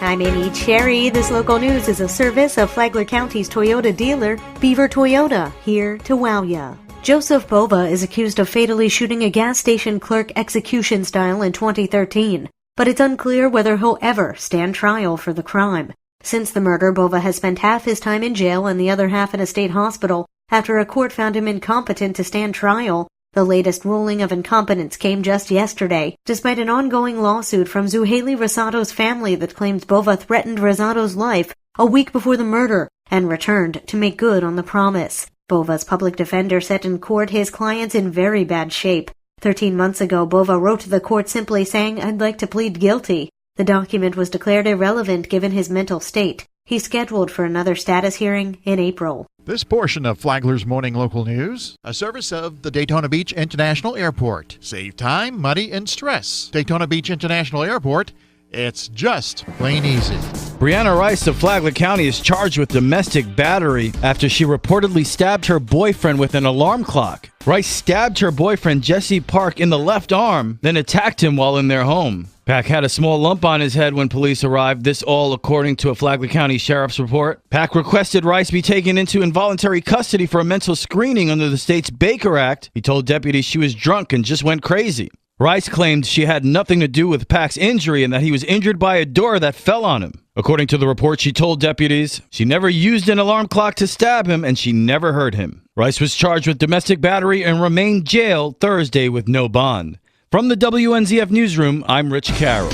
I'm Amy Cherry. This local news is a service of Flagler County's Toyota dealer, Beaver Toyota, here to wow ya. Joseph Bova is accused of fatally shooting a gas station clerk execution style in 2013, but it's unclear whether he'll ever stand trial for the crime. Since the murder, Bova has spent half his time in jail and the other half in a state hospital after a court found him incompetent to stand trial. The latest ruling of incompetence came just yesterday, despite an ongoing lawsuit from Zuhaili Rosado's family that claims Bova threatened Rosado's life a week before the murder and returned to make good on the promise. Bova's public defender said in court his client's in very bad shape. 13 months ago, Bova wrote to the court simply saying, "I'd like to plead guilty." The document was declared irrelevant given his mental state. He's scheduled for another status hearing in April. This portion of Flagler's Morning Local News, a service of the Daytona Beach International Airport. Save time, money, and stress. Daytona Beach International Airport, it's just plain easy. Brianna Rice of Flagler County is charged with domestic battery after she reportedly stabbed her boyfriend with an alarm clock. Rice stabbed her boyfriend, Jesse Park, in the left arm, then attacked him while in their home. Pack had a small lump on his head when police arrived, this all according to a Flagler County Sheriff's report. Pack requested Rice be taken into involuntary custody for a mental screening under the state's Baker Act. He told deputies she was drunk and just went crazy. Rice claimed she had nothing to do with Pack's injury and that he was injured by a door that fell on him. According to the report, she told deputies she never used an alarm clock to stab him and she never hurt him. Rice was charged with domestic battery and remained jailed Thursday with no bond. From the WNZF Newsroom, I'm Rich Carroll.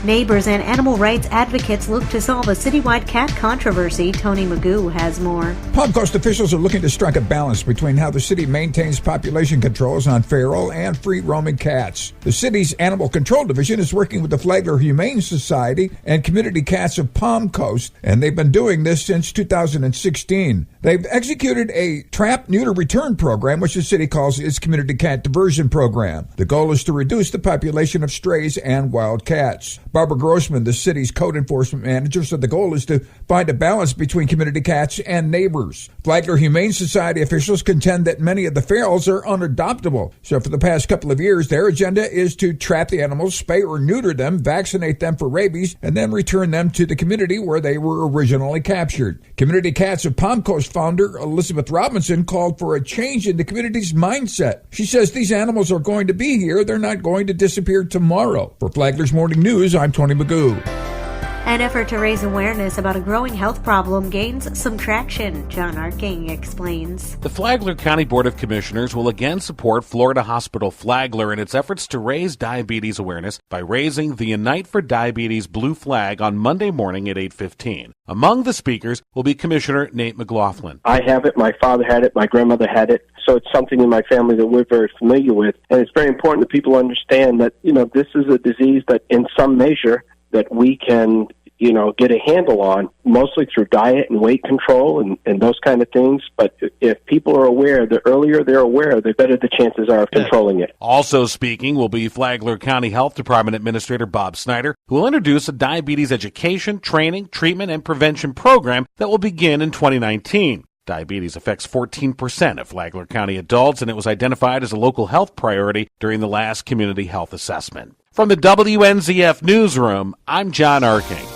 Neighbors and animal rights advocates look to solve a citywide cat controversy. Tony Magoo has more. Palm Coast officials are looking to strike a balance between how the city maintains population controls on feral and free-roaming cats. The city's Animal Control Division is working with the Flagler Humane Society and Community Cats of Palm Coast, and they've been doing this since 2016. They've executed a trap-neuter return program, which the city calls its Community Cat Diversion Program. The goal is to reduce the population of strays and wild cats. Barbara Grossman, the city's code enforcement manager, said the goal is to find a balance between community cats and neighbors. Flagler Humane Society officials contend that many of the ferals are unadoptable. So for the past couple of years, their agenda is to trap the animals, spay or neuter them, vaccinate them for rabies, and then return them to the community where they were originally captured. Community Cats of Palm Coast founder Elizabeth Robinson called for a change in the community's mindset. She says these animals are going to be here. They're not going to disappear tomorrow. For Flagler's Morning News, I'm Tony Magoo. An effort to raise awareness about a growing health problem gains some traction, John Arking explains. The Flagler County Board of Commissioners will again support Florida Hospital Flagler in its efforts to raise diabetes awareness by raising the Unite for Diabetes blue flag on Monday morning at 8:15. Among the speakers will be Commissioner Nate McLaughlin. I have it, my father had it, my grandmother had it, so it's something in my family that we're very familiar with. And it's very important that people understand that, this is a disease that in some measure that we can, get a handle on, mostly through diet and weight control and those kind of things. But if people are aware, the earlier they're aware, the better the chances are of controlling it. Also speaking will be Flagler County Health Department Administrator Bob Snyder, who will introduce a diabetes education, training, treatment, and prevention program that will begin in 2019. Diabetes affects 14% of Flagler County adults, and it was identified as a local health priority during the last community health assessment. From the WNZF Newsroom, I'm John Arking.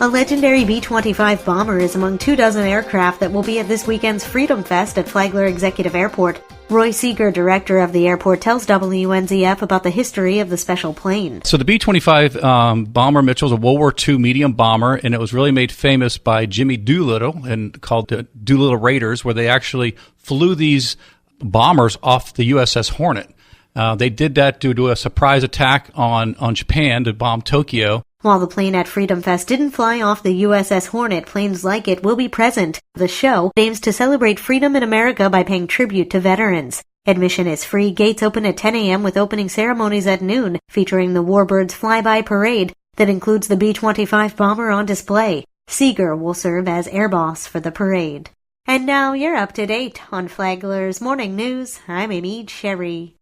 A legendary B-25 bomber is among 24 aircraft that will be at this weekend's Freedom Fest at Flagler Executive Airport. Roy Seeger, director of the airport, tells WNZF about the history of the special plane. So the B-25 bomber, Mitchell, is a World War II medium bomber, and it was really made famous by Jimmy Doolittle and called the Doolittle Raiders, where they actually flew these bombers off the USS Hornet. They did that due to a surprise attack on Japan to bomb Tokyo. While the plane at Freedom Fest didn't fly off the USS Hornet, planes like it will be present. The show aims to celebrate freedom in America by paying tribute to veterans. Admission is free. Gates open at 10 a.m. with opening ceremonies at noon, featuring the Warbirds Flyby Parade that includes the B-25 bomber on display. Seeger will serve as air boss for the parade. And now you're up to date on Flagler's Morning News. I'm Amy Cherry.